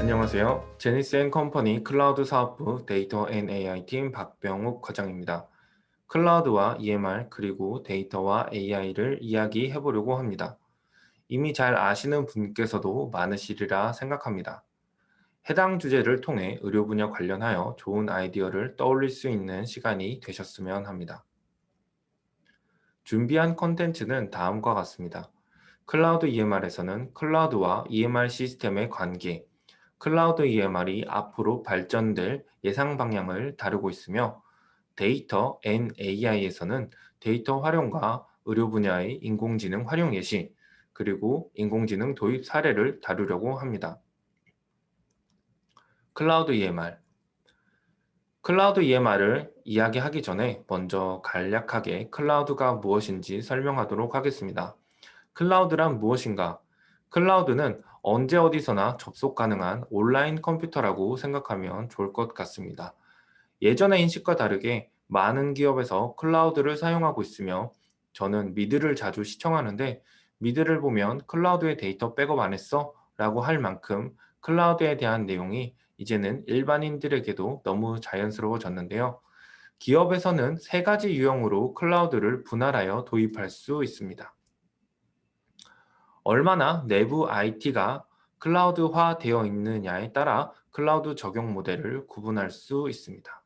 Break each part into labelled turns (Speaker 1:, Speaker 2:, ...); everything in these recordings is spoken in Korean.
Speaker 1: 안녕하세요. 제니스앤컴퍼니 클라우드 사업부 데이터 앤 AI 팀 박병욱 과장입니다. 클라우드와 EMR 그리고 데이터와 AI를 이야기해 보려고 합니다. 이미 잘 아시는 분께서도 많으시리라 생각합니다. 해당 주제를 통해 의료 분야 관련하여 좋은 아이디어를 떠올릴 수 있는 시간이 되셨으면 합니다. 준비한 컨텐츠는 다음과 같습니다. 클라우드 EMR에서는 클라우드와 EMR 시스템의 관계, 클라우드 EMR이 앞으로 발전될 예상 방향을 다루고 있으며 데이터 앤 AI에서는 데이터 활용과 의료 분야의 인공지능 활용 예시, 그리고 인공지능 도입 사례를 다루려고 합니다. 클라우드 EMR. 클라우드 EMR을 이야기하기 전에 먼저 간략하게 클라우드가 무엇인지 설명하도록 하겠습니다. 클라우드란 무엇인가? 클라우드는 언제 어디서나 접속 가능한 온라인 컴퓨터라고 생각하면 좋을 것 같습니다. 예전의 인식과 다르게 많은 기업에서 클라우드를 사용하고 있으며 저는 미드를 자주 시청하는데 미드를 보면 클라우드에 데이터 백업 안 했어? 라고 할 만큼 클라우드에 대한 내용이 이제는 일반인들에게도 너무 자연스러워졌는데요. 기업에서는 세 가지 유형으로 클라우드를 분할하여 도입할 수 있습니다. 얼마나 내부 IT가 클라우드화 되어 있느냐에 따라 클라우드 적용 모델을 구분할 수 있습니다.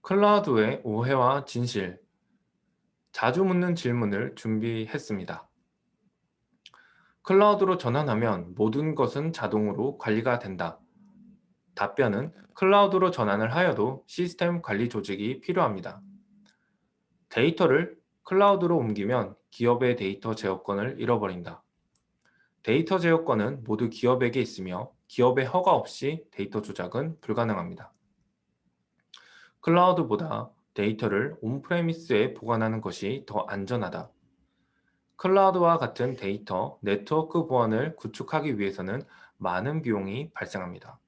Speaker 1: 클라우드의 오해와 진실, 자주 묻는 질문을 준비했습니다. 클라우드로 전환하면 모든 것은 자동으로 관리가 된다. 답변은 클라우드로 전환을 하여도 시스템 관리 조직이 필요합니다. 데이터를 클라우드로 옮기면 기업의 데이터 제어권을 잃어버린다. 데이터 제어권은 모두 기업에게 있으며 기업의 허가 없이 데이터 조작은 불가능합니다. 클라우드보다 데이터를 온프레미스에 보관하는 것이 더 안전하다. 클라우드와 같은 데이터 네트워크 보안을 구축하기 위해서는 많은 비용이 발생합니다.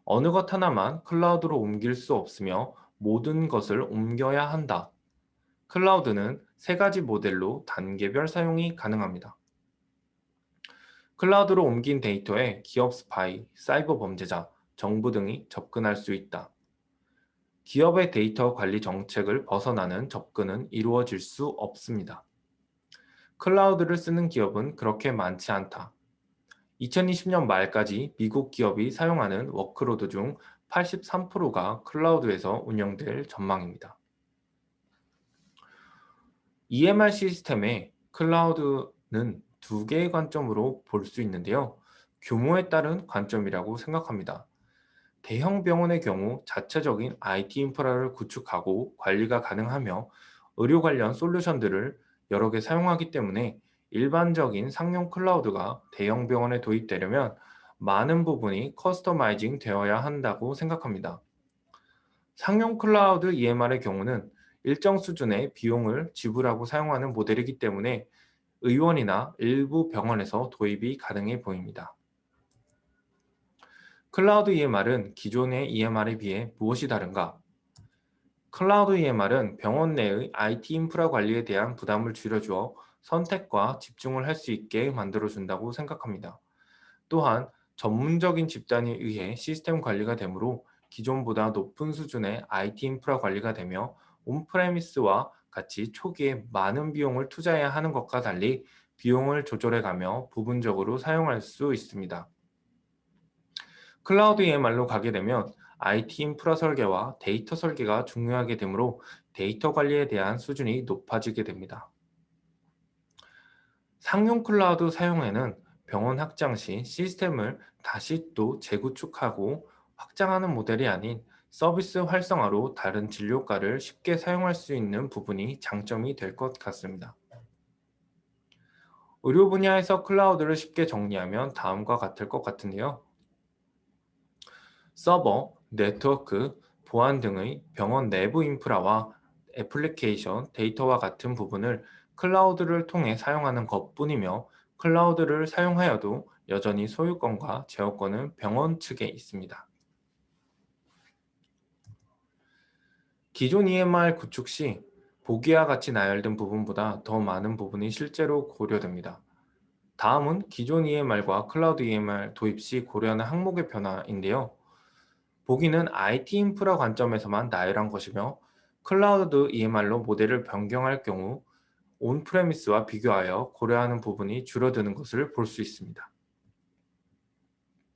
Speaker 1: 어느 것 하나만 클라우드로 옮길 수 없으며 모든 것을 옮겨야 한다. 클라우드는 세 가지 모델로 단계별 사용이 가능합니다. 클라우드로 옮긴 데이터에 기업 스파이, 사이버 범죄자, 정부 등이 접근할 수 있다. 기업의 데이터 관리 정책을 벗어나는 접근은 이루어질 수 없습니다. 클라우드를 쓰는 기업은 그렇게 많지 않다. 2020년 말까지 미국 기업이 사용하는 워크로드 중 83%가 클라우드에서 운영될 전망입니다. EMR 시스템의 클라우드는 두 개의 관점으로 볼 수 있는데요. 규모에 따른 관점이라고 생각합니다. 대형 병원의 경우 자체적인 IT 인프라를 구축하고 관리가 가능하며 의료 관련 솔루션들을 여러 개 사용하기 때문에 일반적인 상용 클라우드가 대형 병원에 도입되려면 많은 부분이 커스터마이징 되어야 한다고 생각합니다. 상용 클라우드 EMR의 경우는 일정 수준의 비용을 지불하고 사용하는 모델이기 때문에 의원이나 일부 병원에서 도입이 가능해 보입니다. 클라우드 EMR은 기존의 EMR에 비해 무엇이 다른가? 클라우드 EMR은 병원 내의 IT 인프라 관리에 대한 부담을 줄여주어 선택과 집중을 할 수 있게 만들어준다고 생각합니다. 또한 전문적인 집단에 의해 시스템 관리가 되므로 기존보다 높은 수준의 IT 인프라 관리가 되며 온프레미스와 같이 초기에 많은 비용을 투자해야 하는 것과 달리 비용을 조절해가며 부분적으로 사용할 수 있습니다. 클라우드 EMR로 가게 되면 IT 인프라 설계와 데이터 설계가 중요하게 되므로 데이터 관리에 대한 수준이 높아지게 됩니다. 상용 클라우드 사용에는 병원 확장 시 시스템을 다시 또 재구축하고 확장하는 모델이 아닌 서비스 활성화로 다른 진료과를 쉽게 사용할 수 있는 부분이 장점이 될 것 같습니다. 의료 분야에서 클라우드를 쉽게 정리하면 다음과 같을 것 같은데요. 서버, 네트워크, 보안 등의 병원 내부 인프라와 애플리케이션, 데이터와 같은 부분을 클라우드를 통해 사용하는 것뿐이며 클라우드를 사용하여도 여전히 소유권과 제어권은 병원 측에 있습니다. 기존 EMR 구축 시 보기와 같이 나열된 부분보다 더 많은 부분이 실제로 고려됩니다. 다음은 기존 EMR과 클라우드 EMR 도입 시 고려하는 항목의 변화인데요. 보기는 IT 인프라 관점에서만 나열한 것이며 클라우드 EMR로 모델을 변경할 경우 온프레미스와 비교하여 고려하는 부분이 줄어드는 것을 볼 수 있습니다.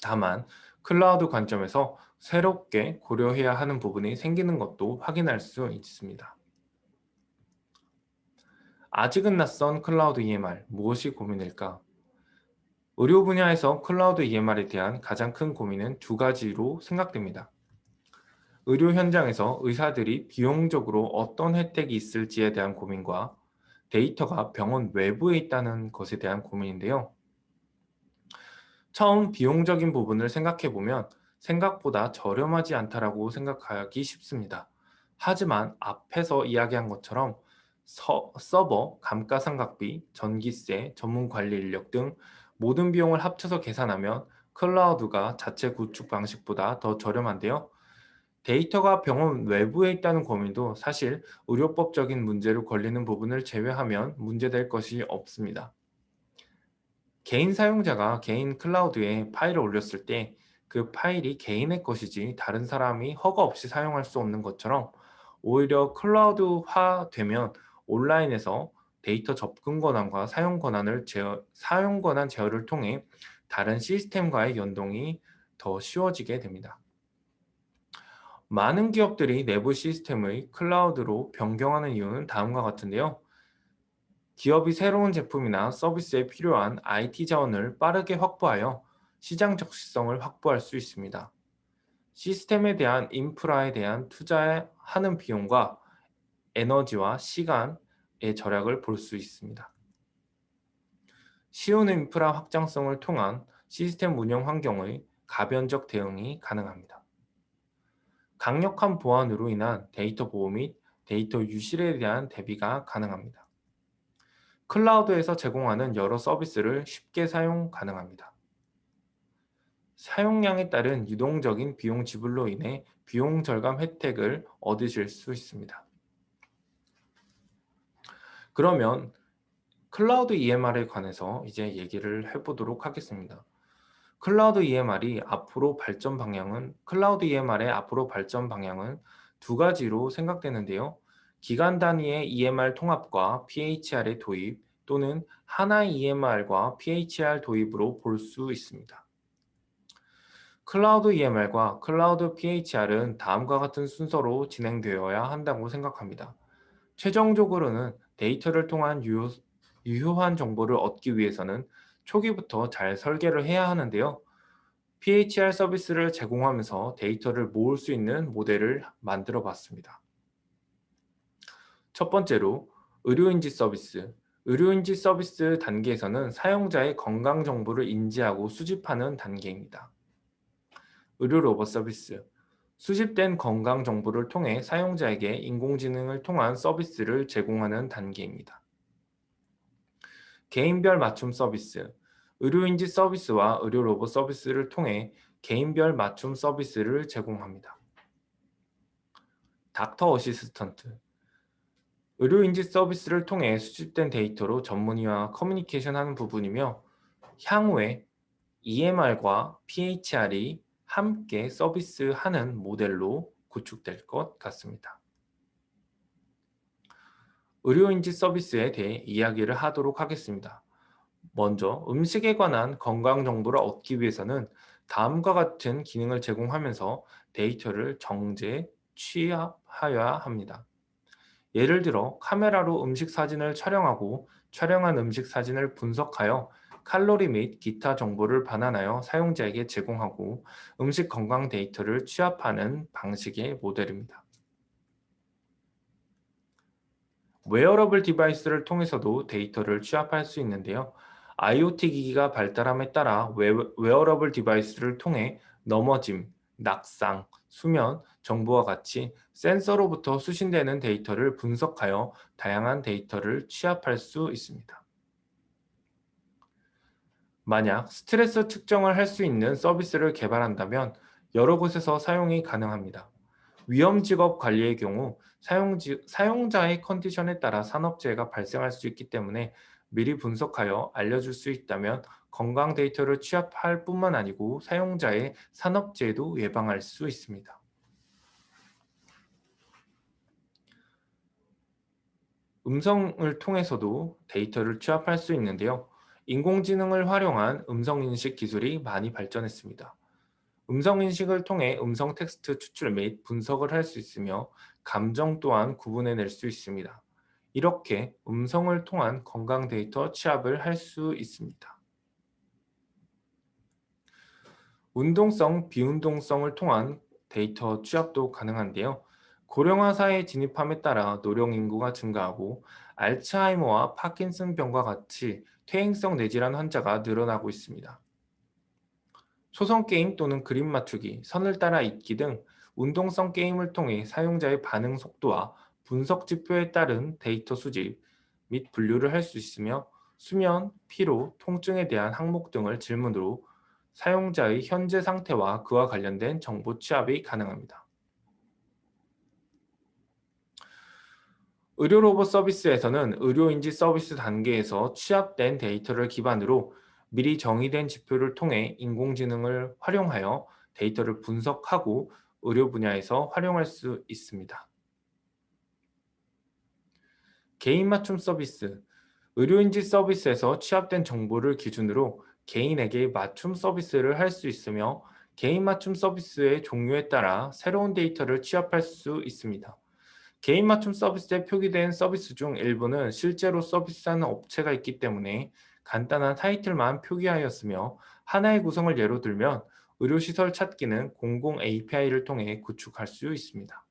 Speaker 1: 다만 클라우드 관점에서 새롭게 고려해야 하는 부분이 생기는 것도 확인할 수 있습니다. 아직은 낯선 클라우드 EMR, 무엇이 고민일까? 의료 분야에서 클라우드 EMR에 대한 가장 큰 고민은 두 가지로 생각됩니다. 의료 현장에서 의사들이 비용적으로 어떤 혜택이 있을지에 대한 고민과 데이터가 병원 외부에 있다는 것에 대한 고민인데요. 처음 비용적인 부분을 생각해 보면 생각보다 저렴하지 않다라고 생각하기 쉽습니다. 하지만 앞에서 이야기한 것처럼 서버, 감가상각비, 전기세, 전문 관리 인력 등 모든 비용을 합쳐서 계산하면 클라우드가 자체 구축 방식보다 더 저렴한데요. 데이터가 병원 외부에 있다는 고민도 사실 의료법적인 문제로 걸리는 부분을 제외하면 문제될 것이 없습니다. 개인 사용자가 개인 클라우드에 파일을 올렸을 때 그 파일이 개인의 것이지 다른 사람이 허가 없이 사용할 수 없는 것처럼 오히려 클라우드화 되면 온라인에서 데이터 접근 권한과 사용 권한 제어를 통해 다른 시스템과의 연동이 더 쉬워지게 됩니다. 많은 기업들이 내부 시스템의 클라우드로 변경하는 이유는 다음과 같은데요. 기업이 새로운 제품이나 서비스에 필요한 IT 자원을 빠르게 확보하여 시장 적시성을 확보할 수 있습니다. 시스템에 대한 인프라에 대한 투자하는 비용과 에너지와 시간의 절약을 볼 수 있습니다. 쉬운 인프라 확장성을 통한 시스템 운영 환경의 가변적 대응이 가능합니다. 강력한 보안으로 인한 데이터 보호 및 데이터 유실에 대한 대비가 가능합니다. 클라우드에서 제공하는 여러 서비스를 쉽게 사용 가능합니다. 사용량에 따른 유동적인 비용 지불로 인해 비용 절감 혜택을 얻으실 수 있습니다. 그러면 클라우드 EMR에 관해서 이제 얘기를 해보도록 하겠습니다. 클라우드 EMR의 앞으로 발전 방향은 두 가지로 생각되는데요. 기간 단위의 EMR 통합과 PHR의 도입 또는 하나의 EMR과 PHR 도입으로 볼 수 있습니다. 클라우드 EMR과 클라우드 PHR은 다음과 같은 순서로 진행되어야 한다고 생각합니다. 최종적으로는 데이터를 통한 유효한 정보를 얻기 위해서는 초기부터 잘 설계를 해야 하는데요. PHR 서비스를 제공하면서 데이터를 모을 수 있는 모델을 만들어 봤습니다. 첫 번째로 의료인지 서비스. 의료인지 서비스 단계에서는 사용자의 건강 정보를 인지하고 수집하는 단계입니다. 의료 로봇 서비스. 수집된 건강 정보를 통해 사용자에게 인공지능을 통한 서비스를 제공하는 단계입니다. 개인별 맞춤 서비스. 의료인지 서비스와 의료 로봇 서비스를 통해 개인별 맞춤 서비스를 제공합니다. 닥터 어시스턴트. 의료인지 서비스를 통해 수집된 데이터로 전문의와 커뮤니케이션하는 부분이며 향후에 EMR과 PHR이 함께 서비스하는 모델로 구축될 것 같습니다. 의료인지 서비스에 대해 이야기를 하도록 하겠습니다. 먼저 음식에 관한 건강 정보를 얻기 위해서는 다음과 같은 기능을 제공하면서 데이터를 정제, 취합하여야 합니다. 예를 들어 카메라로 음식 사진을 촬영하고 촬영한 음식 사진을 분석하여 칼로리 및 기타 정보를 반환하여 사용자에게 제공하고 음식 건강 데이터를 취합하는 방식의 모델입니다. 웨어러블 디바이스를 통해서도 데이터를 취합할 수 있는데요. IoT 기기가 발달함에 따라 웨어러블 디바이스를 통해 넘어짐, 낙상, 수면, 정보와 같이 센서로부터 수신되는 데이터를 분석하여 다양한 데이터를 취합할 수 있습니다. 만약 스트레스 측정을 할 수 있는 서비스를 개발한다면 여러 곳에서 사용이 가능합니다. 위험 직업 관리의 경우 사용자의 컨디션에 따라 산업재해가 발생할 수 있기 때문에 미리 분석하여 알려줄 수 있다면 건강 데이터를 취합할 뿐만 아니고 사용자의 산업재해도 예방할 수 있습니다. 음성을 통해서도 데이터를 취합할 수 있는데요. 인공지능을 활용한 음성인식 기술이 많이 발전했습니다. 음성인식을 통해 음성 텍스트 추출 및 분석을 할 수 있으며 감정 또한 구분해낼 수 있습니다. 이렇게 음성을 통한 건강 데이터 취합을 할 수 있습니다. 운동성, 비운동성을 통한 데이터 취합도 가능한데요. 고령화 사회에 진입함에 따라 노령 인구가 증가하고 알츠하이머와 파킨슨병과 같이 퇴행성 뇌질환 환자가 늘어나고 있습니다. 초성 게임 또는 그림 맞추기, 선을 따라 읽기 등 운동성 게임을 통해 사용자의 반응 속도와 분석 지표에 따른 데이터 수집 및 분류를 할 수 있으며 수면, 피로, 통증에 대한 항목 등을 질문으로 사용자의 현재 상태와 그와 관련된 정보 취합이 가능합니다. 의료 로봇 서비스에서는 의료인지 서비스 단계에서 취합된 데이터를 기반으로 미리 정의된 지표를 통해 인공지능을 활용하여 데이터를 분석하고 의료 분야에서 활용할 수 있습니다. 개인 맞춤 서비스, 의료인지 서비스에서 취합된 정보를 기준으로 개인에게 맞춤 서비스를 할 수 있으며 개인 맞춤 서비스의 종류에 따라 새로운 데이터를 취합할 수 있습니다. 개인 맞춤 서비스에 표기된 서비스 중 일부는 실제로 서비스하는 업체가 있기 때문에 간단한 타이틀만 표기하였으며 하나의 구성을 예로 들면 의료시설 찾기는 공공 API를 통해 구축할 수 있습니다.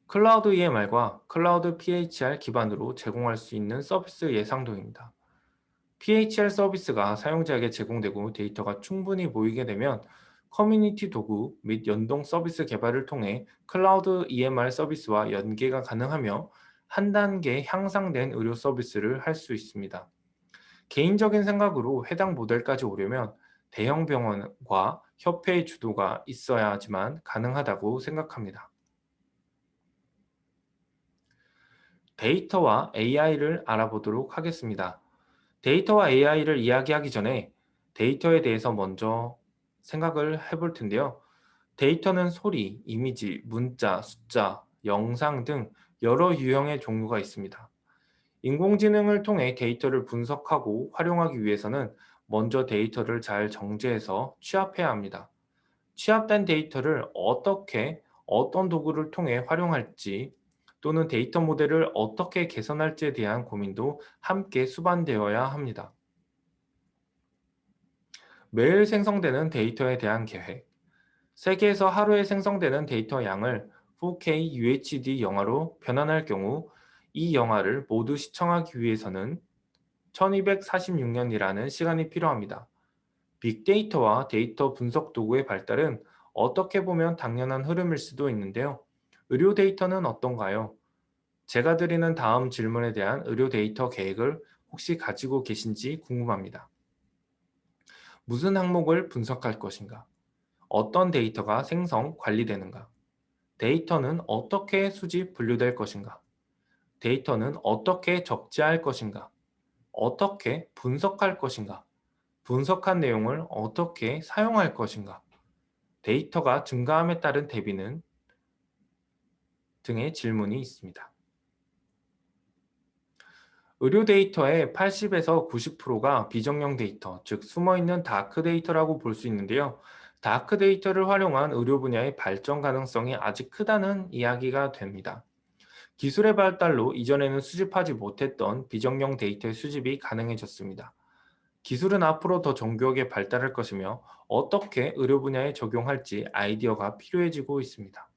Speaker 1: 클라우드 EMR과 클라우드 PHR 기반으로 제공할 수 있는 서비스 예상도입니다. PHR 서비스가 사용자에게 제공되고 데이터가 충분히 모이게 되면 커뮤니티 도구 및 연동 서비스 개발을 통해 클라우드 EMR 서비스와 연계가 가능하며 한 단계 향상된 의료 서비스를 할 수 있습니다. 개인적인 생각으로 해당 모델까지 오려면 대형 병원과 협회의 주도가 있어야지만 가능하다고 생각합니다. 데이터와 AI를 알아보도록 하겠습니다. 데이터와 AI를 이야기하기 전에 데이터에 대해서 먼저 생각을 해볼 텐데요. 데이터는 소리, 이미지, 문자, 숫자, 영상 등 여러 유형의 종류가 있습니다. 인공지능을 통해 데이터를 분석하고 활용하기 위해서는 먼저 데이터를 잘 정제해서 취합해야 합니다. 취합된 데이터를 어떻게, 어떤 도구를 통해 활용할지 또는 데이터 모델을 어떻게 개선할지에 대한 고민도 함께 수반되어야 합니다. 매일 생성되는 데이터에 대한 계획. 세계에서 하루에 생성되는 데이터 양을 4K UHD 영화로 변환할 경우 이 영화를 모두 시청하기 위해서는 1246년이라는 시간이 필요합니다. 빅데이터와 데이터 분석 도구의 발달은 어떻게 보면 당연한 흐름일 수도 있는데요. 의료 데이터는 어떤가요? 제가 드리는 다음 질문에 대한 의료 데이터 계획을 혹시 가지고 계신지 궁금합니다. 무슨 항목을 분석할 것인가? 어떤 데이터가 생성, 관리되는가? 데이터는 어떻게 수집, 분류될 것인가? 데이터는 어떻게 적재할 것인가? 어떻게 분석할 것인가? 분석한 내용을 어떻게 사용할 것인가? 데이터가 증가함에 따른 대비는 등의 질문이 있습니다. 의료 데이터의 80에서 90%가 비정형 데이터, 즉 숨어있는 다크 데이터라고 볼 수 있는데요. 다크 데이터를 활용한 의료 분야의 발전 가능성이 아직 크다는 이야기가 됩니다. 기술의 발달로 이전에는 수집하지 못했던 비정형 데이터의 수집이 가능해졌습니다. 기술은 앞으로 더 정교하게 발달할 것이며 어떻게 의료 분야에 적용할지 아이디어가 필요해지고 있습니다.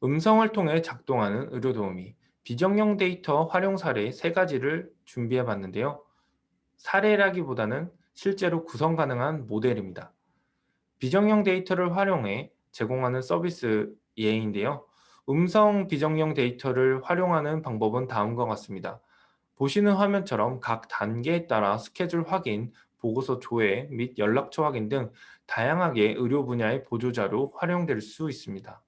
Speaker 1: 음성을 통해 작동하는 의료 도우미, 비정형 데이터 활용 사례 세 가지를 준비해 봤는데요. 사례라기보다는 실제로 구성 가능한 모델입니다. 비정형 데이터를 활용해 제공하는 서비스 예인데요. 음성 비정형 데이터를 활용하는 방법은 다음과 같습니다. 보시는 화면처럼 각 단계에 따라 스케줄 확인, 보고서 조회 및 연락처 확인 등 다양하게 의료 분야의 보조자로 활용될 수 있습니다.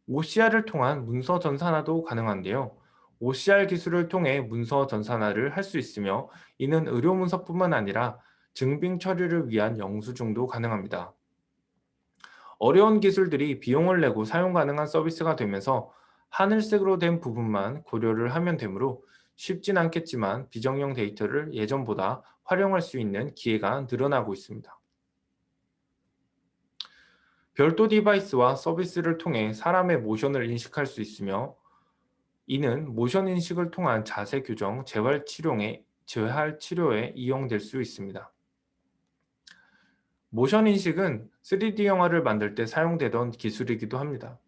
Speaker 1: OCR을 통한 문서 전산화도 가능한데요. OCR 기술을 통해 문서 전산화를 할 수 있으며 이는 의료 문서뿐만 아니라 증빙 처리를 위한 영수증도 가능합니다. 어려운 기술들이 비용을 내고 사용 가능한 서비스가 되면서 하늘색으로 된 부분만 고려를 하면 되므로 쉽진 않겠지만 비정형 데이터를 예전보다 활용할 수 있는 기회가 늘어나고 있습니다. 별도 디바이스와 서비스를 통해 사람의 모션을 인식할 수 있으며 이는 모션 인식을 통한 자세 교정, 재활 치료에 이용될 수 있습니다. 모션 인식은 3D 영화를 만들 때 사용되던 기술이기도 합니다.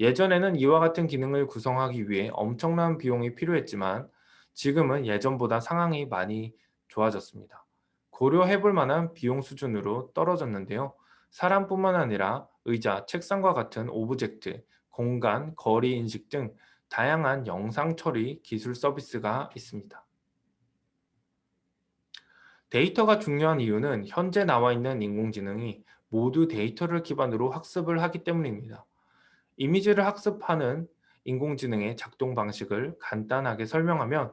Speaker 1: 예전에는 이와 같은 기능을 구성하기 위해 엄청난 비용이 필요했지만 지금은 예전보다 상황이 많이 좋아졌습니다. 고려해 볼 만한 비용 수준으로 떨어졌는데요. 사람뿐만 아니라 의자, 책상과 같은 오브젝트, 공간, 거리 인식 등 다양한 영상 처리 기술 서비스가 있습니다. 데이터가 중요한 이유는 현재 나와 있는 인공지능이 모두 데이터를 기반으로 학습을 하기 때문입니다. 이미지를 학습하는 인공지능의 작동 방식을 간단하게 설명하면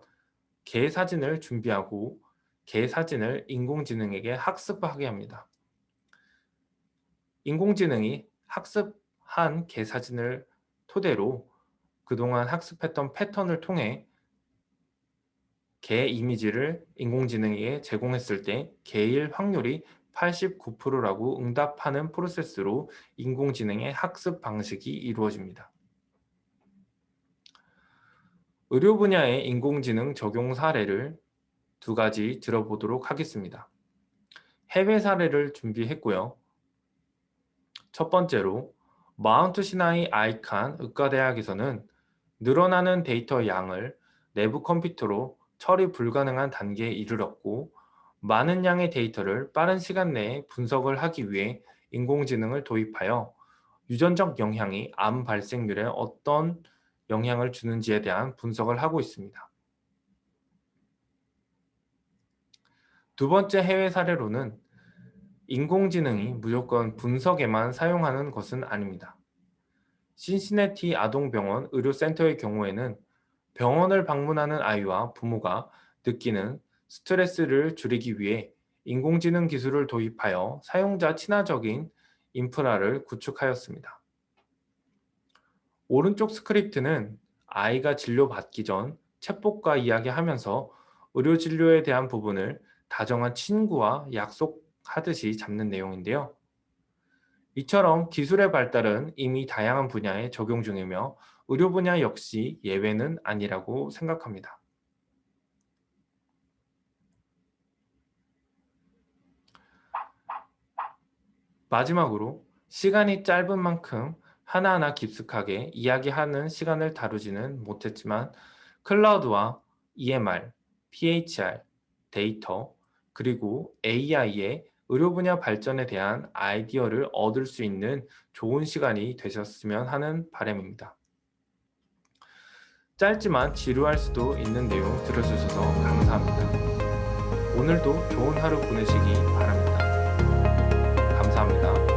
Speaker 1: 개 사진을 준비하고 개 사진을 인공지능에게 학습하게 합니다. 인공지능이 학습한 개 사진을 토대로 그동안 학습했던 패턴을 통해 개 이미지를 인공지능에게 제공했을 때 개일 확률이 89%라고 응답하는 프로세스로 인공지능의 학습 방식이 이루어집니다. 의료 분야의 인공지능 적용 사례를 두 가지 들어보도록 하겠습니다. 해외 사례를 준비했고요. 첫 번째로 마운트 시나이 아이칸 의과대학에서는 늘어나는 데이터 양을 내부 컴퓨터로 처리 불가능한 단계에 이르렀고 많은 양의 데이터를 빠른 시간 내에 분석을 하기 위해 인공지능을 도입하여 유전적 영향이 암 발생률에 어떤 영향을 주는지에 대한 분석을 하고 있습니다. 두 번째 해외 사례로는 인공지능이 무조건 분석에만 사용하는 것은 아닙니다. 신시내티 아동병원 의료센터의 경우에는 병원을 방문하는 아이와 부모가 느끼는 스트레스를 줄이기 위해 인공지능 기술을 도입하여 사용자 친화적인 인프라를 구축하였습니다. 오른쪽 스크립트는 아이가 진료받기 전 챗봇과 이야기하면서 의료 진료에 대한 부분을 다정한 친구와 약속하듯이 잡는 내용인데요. 이처럼 기술의 발달은 이미 다양한 분야에 적용 중이며 의료 분야 역시 예외는 아니라고 생각합니다. 마지막으로 시간이 짧은 만큼 하나하나 깊숙하게 이야기하는 시간을 다루지는 못했지만 클라우드와 EMR, PHR, 데이터, 그리고 AI의 의료 분야 발전에 대한 아이디어를 얻을 수 있는 좋은 시간이 되셨으면 하는 바람입니다. 짧지만 지루할 수도 있는 내용 들어주셔서 감사합니다. 오늘도 좋은 하루 보내시기 바랍니다. 감사합니다.